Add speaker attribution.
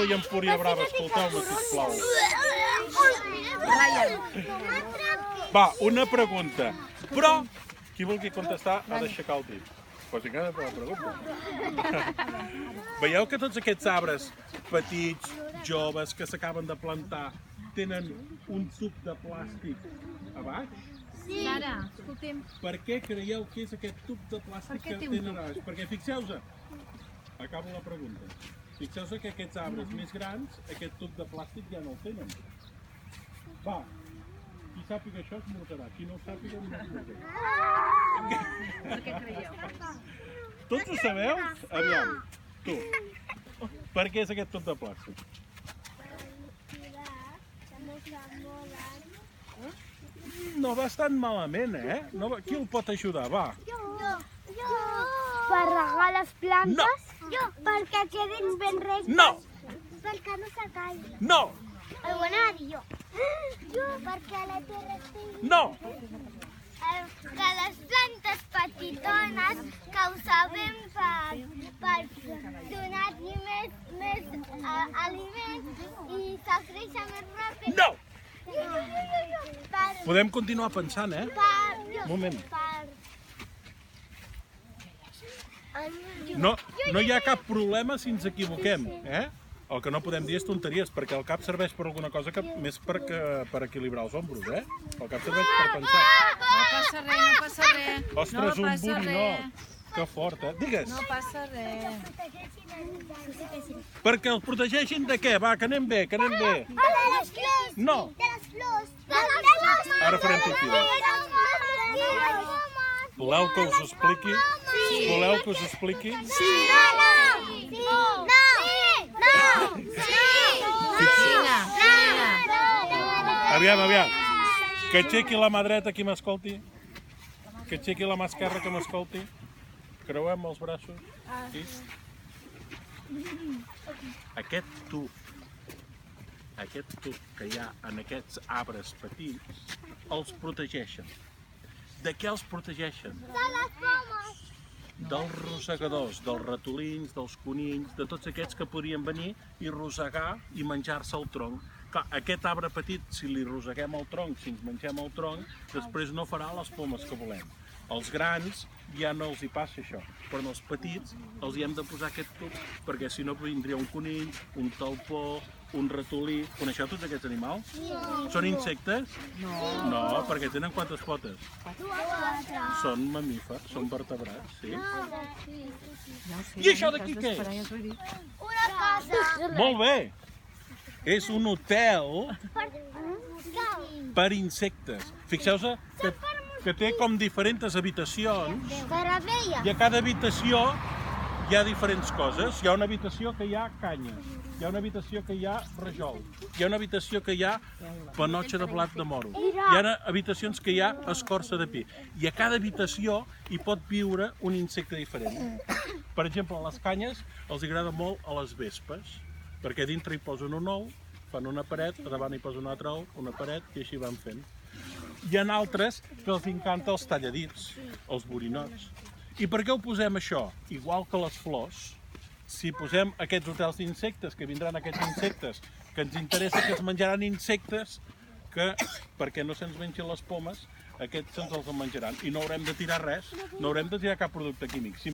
Speaker 1: i Empúria Brava, escolteu-me, sisplau. Va, una pregunta. Però, qui vulgui contestar ha d'aixecar el dit. Pues encara per la pregunta. Veieu que tots aquests arbres petits, joves, que s'acaben de plantar, tenen un tub de plàstic a baix?
Speaker 2: Sí. Sara, escoltem.
Speaker 1: Per què creieu que és aquest tub de plàstic que tenen a baix? Perquè fixeu-vos, acabo la pregunta, fixeu-vos que aquests arbres més grans, aquest tub de plàstic ja no el tenen. Va, qui sàpiga això es mortarà, qui no ho sàpiga no es mortarà.
Speaker 2: Per què creieu?
Speaker 1: Tots ho sabeu? Aviam, tu. Per què és aquest tub de plàstic? No va estan malament, eh? No, qui el pot ajudar? Va.
Speaker 3: Jo. Per regar les plantes?
Speaker 1: No.
Speaker 3: Jo. Perquè quedin ben rectes?
Speaker 1: No!
Speaker 3: Perquè no s'acallin?
Speaker 1: No!
Speaker 3: El ho anava a dir jo. Jo, perquè la terra estigui...
Speaker 1: No!
Speaker 3: Que les plantes petitones que ho sabem per donar-li més aliments i que creixen més ràpid.
Speaker 1: No!
Speaker 3: Per,
Speaker 1: Podem continuar pensant, eh? Un moment. No hi ha cap problema si ens equivoquem, eh? El que no podem dir és tonteries, perquè el cap serveix per alguna cosa més per equilibrar els ombros, eh? El cap serveix per pensar.
Speaker 2: No passa res, no passa res.
Speaker 1: Ostres,
Speaker 2: no
Speaker 1: un
Speaker 2: passa
Speaker 1: borinot.
Speaker 2: res.
Speaker 1: Que fort, eh? Digues.
Speaker 2: No passa res.
Speaker 1: Perquè el protegeixin de què? Va, que anem bé, que anem bé.
Speaker 3: de les flors!
Speaker 1: No.
Speaker 3: De les flors! De les flors!
Speaker 1: Ara farem pipí. Voleu que us ho expliqui? Voleu que us ho expliqui?
Speaker 3: Sí! No!
Speaker 1: Aviam. Que aixequi la mà dreta qui m'escolti. Que aixequi la mà esquerra que m'escolti. Creuem els braços. Aquí. Aquest tub que hi ha en aquests arbres petits, els protegeixen. De què els protegeixen? Dels rosegadors, dels ratolins, dels conills, de tots aquests que podrien venir i rosegar i menjar-se el tronc. Clar, aquest arbre petit, si li roseguem el tronc, si ens mengem el tronc, després no farà les pomes que volem. Els grans ja no els hi passa això, però els petits els hi hem de posar aquest tub, perquè si no vindria un conill, un talpó, un ratolí. Coneixeu tots aquests animals? Són insectes? No, perquè tenen quantes potes? Són mamífers, són vertebrats, sí. I això d'aquí què és?
Speaker 3: Una casa!
Speaker 1: Molt bé! És un hotel per insectes. Fixeu-vos que té com diferents habitacions
Speaker 3: Caravella!
Speaker 1: i a cada habitació hi ha diferents coses. Hi ha una habitació que hi ha canyes, hi ha una habitació que hi ha rajol, hi ha una habitació que hi ha panotxa de blat de moro, hi ha habitacions que hi ha escorça de pi i a cada habitació hi pot viure un insecte diferent. Per exemple, a les canyes els agrada molt a les vespes, perquè dintre hi posen un ou, fan una paret, a davant hi posen un altre ou, una paret i així van fent. Hi ha altres que els encanta els talladits, els borinots. I per què ho posem això? Igual que les flors, si posem aquests hotels d'insectes, que vindran aquests insectes, que ens interessa que es menjaran insectes, que perquè no se'ns mengin les pomes, aquests se'ns els menjaran. I no haurem de tirar res, no haurem de tirar cap producte químic.